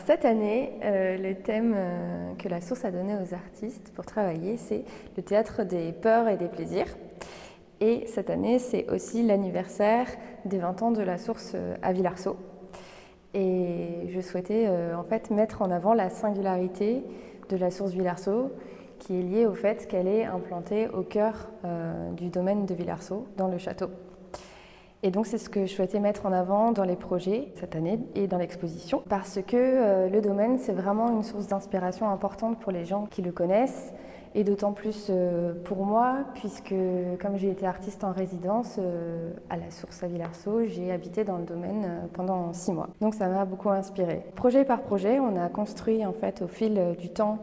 cette année, le thème que la source a donné aux artistes pour travailler, c'est le théâtre des peurs et des plaisirs. Et cette année, c'est aussi l'anniversaire des 20 ans de la source à Villarceau. Et je souhaitais en fait mettre en avant la singularité de la source Villarceau, qui est liée au fait qu'elle est implantée au cœur du domaine de Villarceau, dans le château. Et donc c'est ce que je souhaitais mettre en avant dans les projets cette année et dans l'exposition, parce que le domaine, c'est vraiment une source d'inspiration importante pour les gens qui le connaissent, et d'autant plus pour moi, puisque comme j'ai été artiste en résidence à la source à Villarceau, j'ai habité dans le domaine pendant 6 mois. Donc ça m'a beaucoup inspirée. Projet par projet, on a construit en fait au fil du temps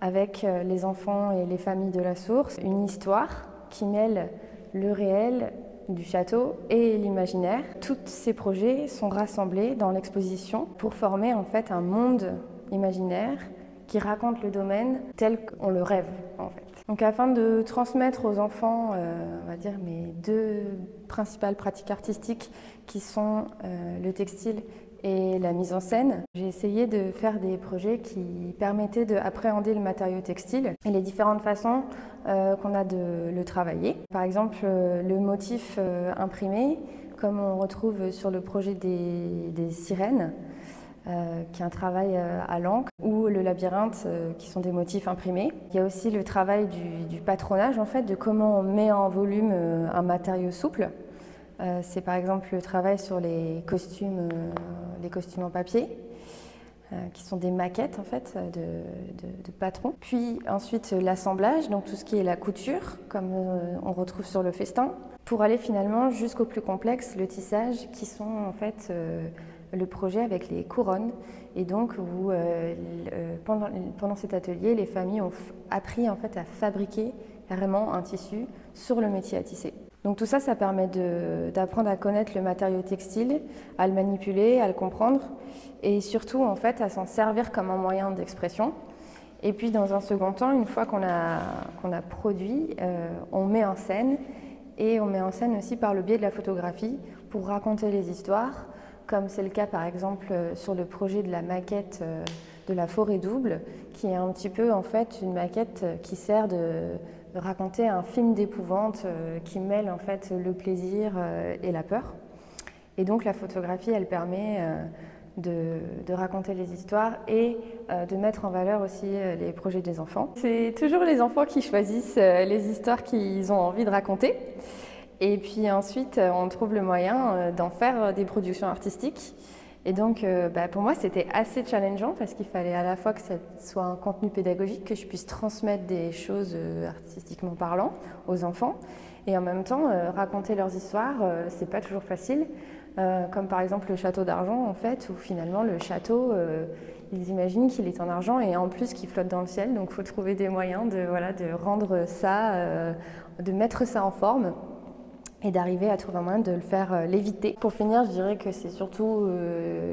avec les enfants et les familles de la source une histoire qui mêle le réel du château et l'imaginaire. Tous ces projets sont rassemblés dans l'exposition pour former en fait un monde imaginaire qui raconte le domaine tel qu'on le rêve en fait. Donc afin de transmettre aux enfants, on va dire mes 2 principales pratiques artistiques qui sont le textile et la mise en scène, j'ai essayé de faire des projets qui permettaient d'appréhender le matériau textile et les différentes façons qu'on a de le travailler. Par exemple, le motif imprimé, comme on retrouve sur le projet des sirènes, qui est un travail à l'encre, ou le labyrinthe, qui sont des motifs imprimés. Il y a aussi le travail du patronage, en fait, de comment on met en volume un matériau souple. C'est par exemple le travail sur les costumes en papier, qui sont des maquettes en fait de patrons. Puis ensuite l'assemblage, donc tout ce qui est la couture, comme on retrouve sur le festin, pour aller finalement jusqu'au plus complexe, le tissage, qui sont en fait le projet avec les couronnes. Et donc où pendant cet atelier, les familles ont appris en fait à fabriquer carrément un tissu sur le métier à tisser. Donc tout ça, ça permet d'apprendre à connaître le matériau textile, à le manipuler, à le comprendre et surtout en fait à s'en servir comme un moyen d'expression. Et puis dans un second temps, une fois qu'on a produit, on met en scène et on met en scène aussi par le biais de la photographie pour raconter les histoires, comme c'est le cas par exemple sur le projet de la maquette de la forêt double, qui est un petit peu en fait une maquette qui sert de raconter un film d'épouvante qui mêle en fait le plaisir et la peur. Et donc la photographie, elle permet de raconter les histoires et de mettre en valeur aussi les projets des enfants. C'est toujours les enfants qui choisissent les histoires qu'ils ont envie de raconter. Et puis ensuite, on trouve le moyen d'en faire des productions artistiques. Et donc, pour moi, c'était assez challengeant parce qu'il fallait à la fois que ça soit un contenu pédagogique, que je puisse transmettre des choses artistiquement parlant aux enfants. Et en même temps, raconter leurs histoires, c'est pas toujours facile. Comme par exemple le château d'argent, en fait, où finalement le château, ils imaginent qu'il est en argent et en plus qu'il flotte dans le ciel. Donc, il faut trouver des moyens de rendre ça, de mettre ça en forme. Et d'arriver à trouver un moyen de le faire léviter. Pour finir, je dirais que c'est surtout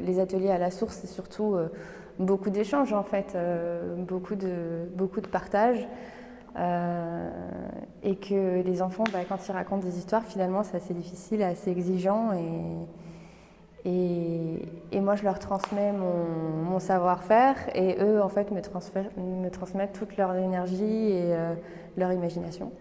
les ateliers à la source, c'est surtout beaucoup d'échanges en fait, beaucoup de partage. Et que les enfants, quand ils racontent des histoires, finalement c'est assez difficile, assez exigeant. Et moi je leur transmets mon savoir-faire et eux en fait me transmettent toute leur énergie et leur imagination.